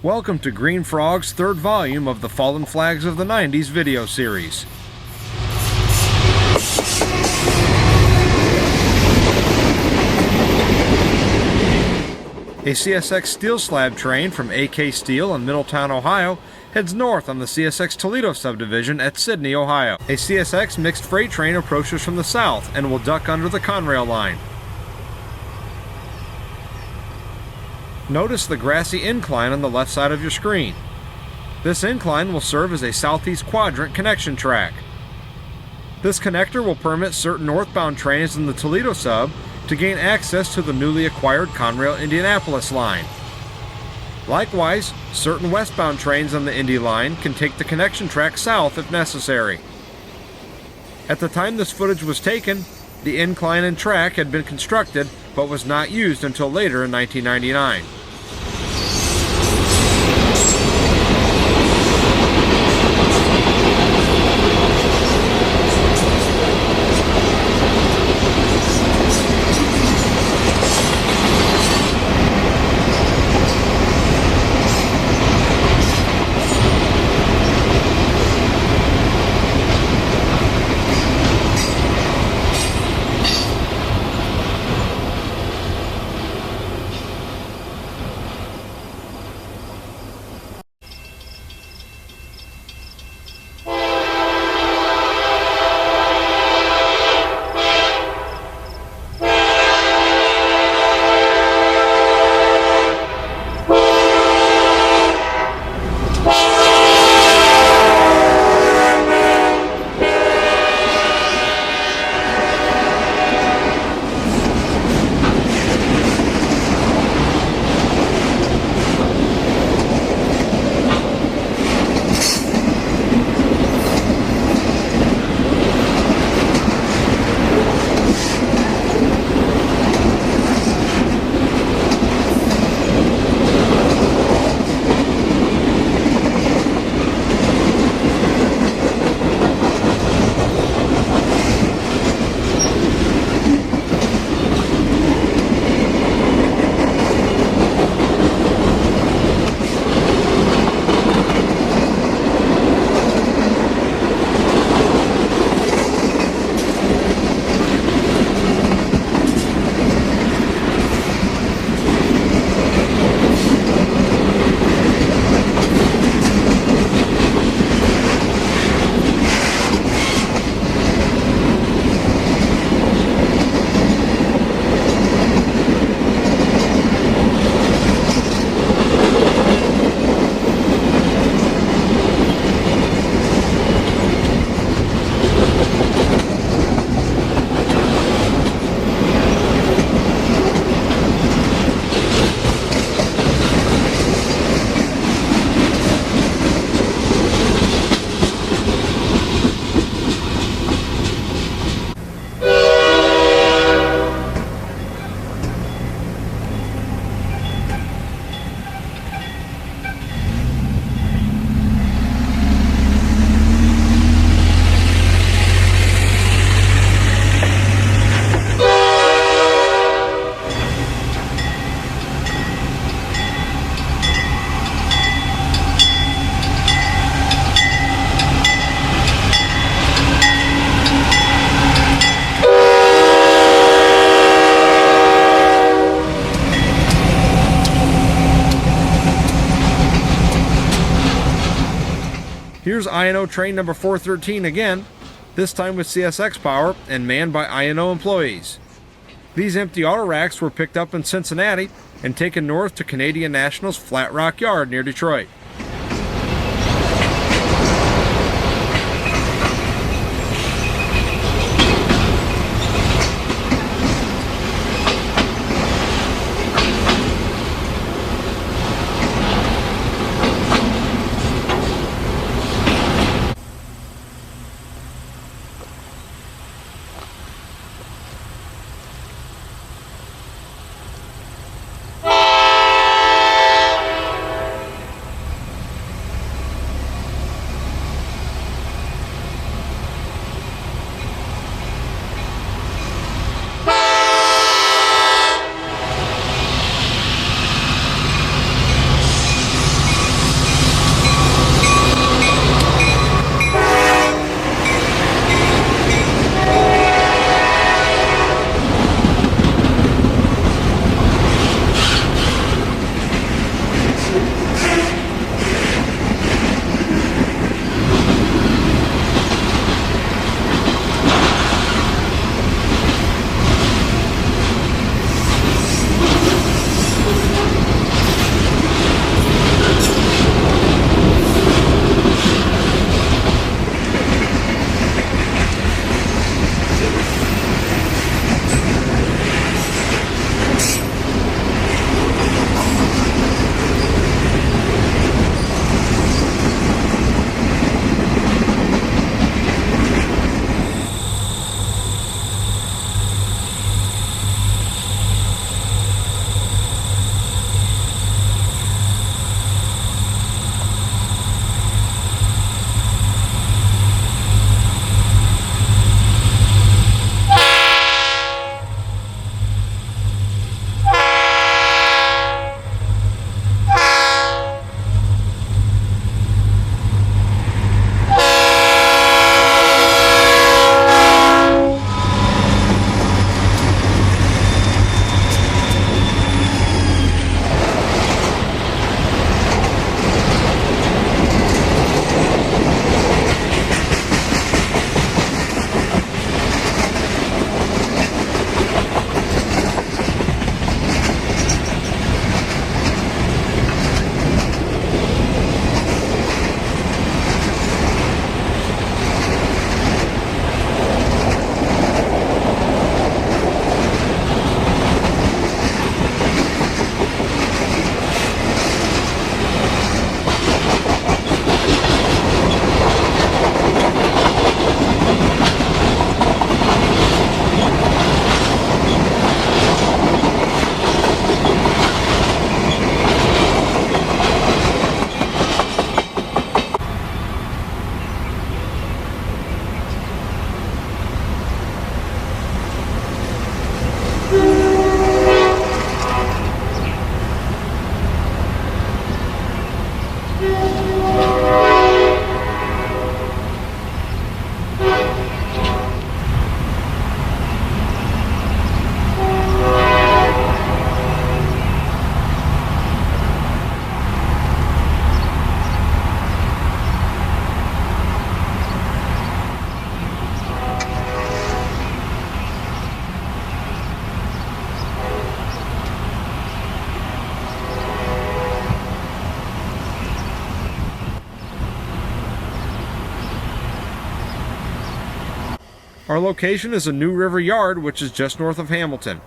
Welcome to Green Frog's third volume of the Fallen Flags of the 90s video series. A CSX steel slab train from AK Steel in Middletown, Ohio, heads north on the CSX Toledo subdivision at Sidney, Ohio. A CSX mixed freight train approaches from the south and will duck under the Conrail line. Notice the grassy incline on the left side of your screen. This incline will serve as a southeast quadrant connection track. This connector will permit certain northbound trains in the Toledo sub to gain access to the newly acquired Conrail Indianapolis line. Likewise, certain westbound trains on the Indy line can take the connection track south if necessary. At the time this footage was taken, the incline and track had been constructed but was not used until later in 1999. Here's INO train number 413 again, this time with CSX power and manned by INO employees. These empty auto racks were picked up in Cincinnati and taken north to Canadian National's Flat Rock Yard near Detroit. Our location is a New River Yard, which is just north of Hamilton.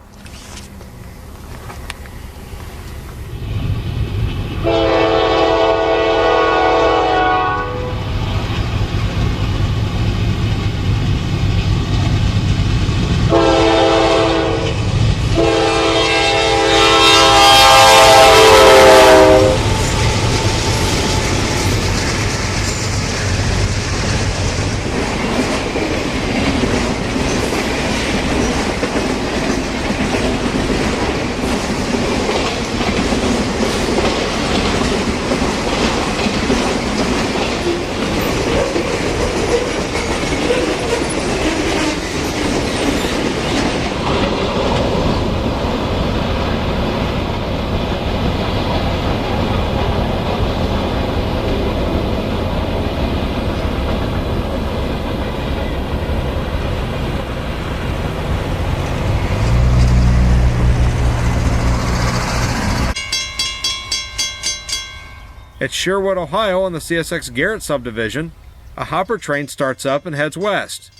At Sherwood, Ohio, on the CSX Garrett subdivision, a hopper train starts up and heads west.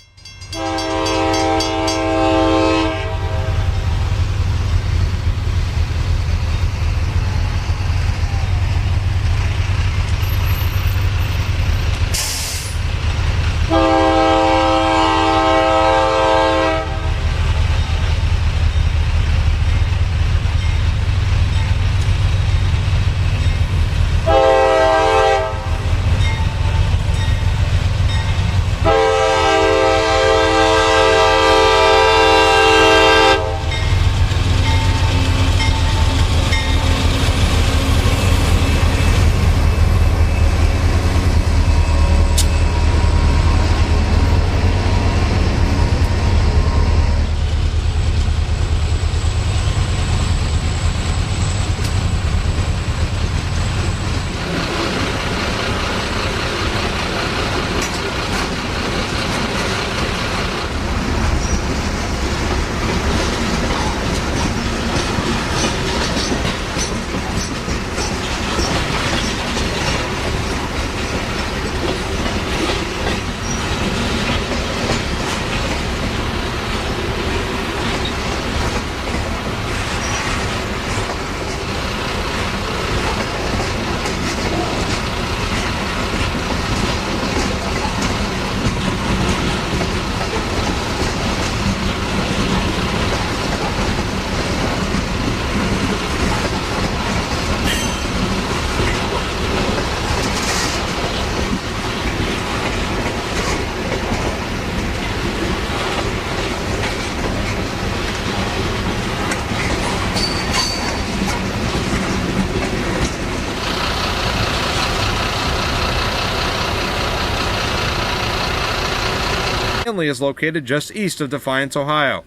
Stanley is located just east of Defiance, Ohio.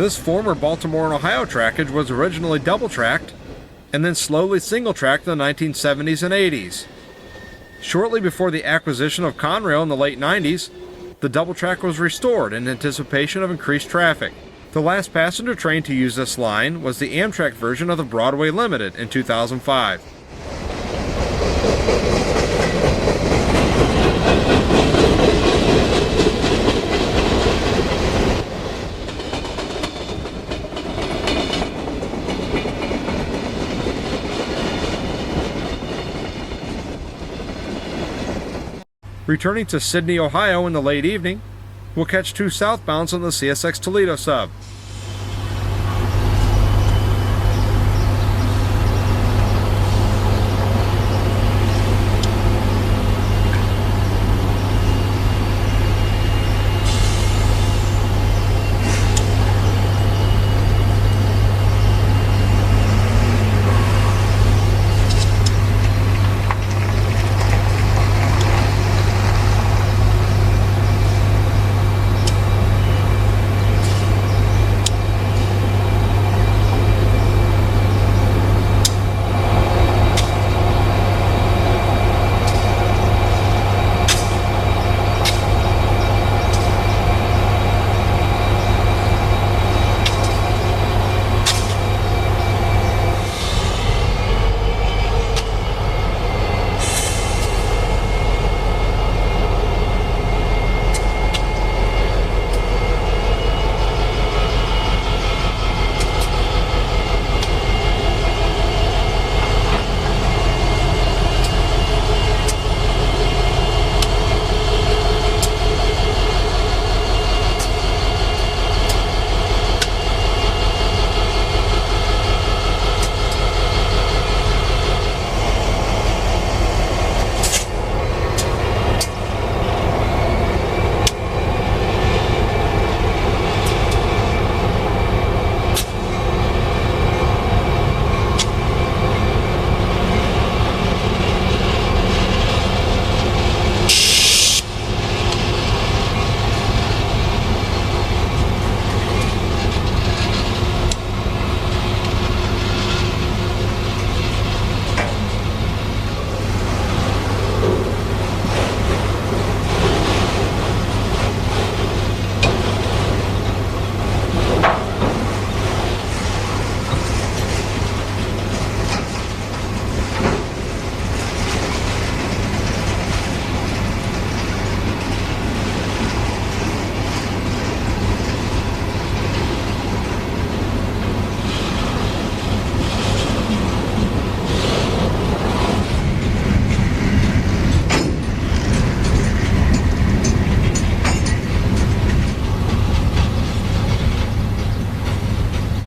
This former Baltimore and Ohio trackage was originally double-tracked and then slowly single-tracked in the 1970s and 80s. Shortly before the acquisition of Conrail in the late 90s, the double track was restored in anticipation of increased traffic. The last passenger train to use this line was the Amtrak version of the Broadway Limited in 2005. Returning to Sydney, Ohio in the late evening, we'll catch two southbounds on the CSX Toledo sub.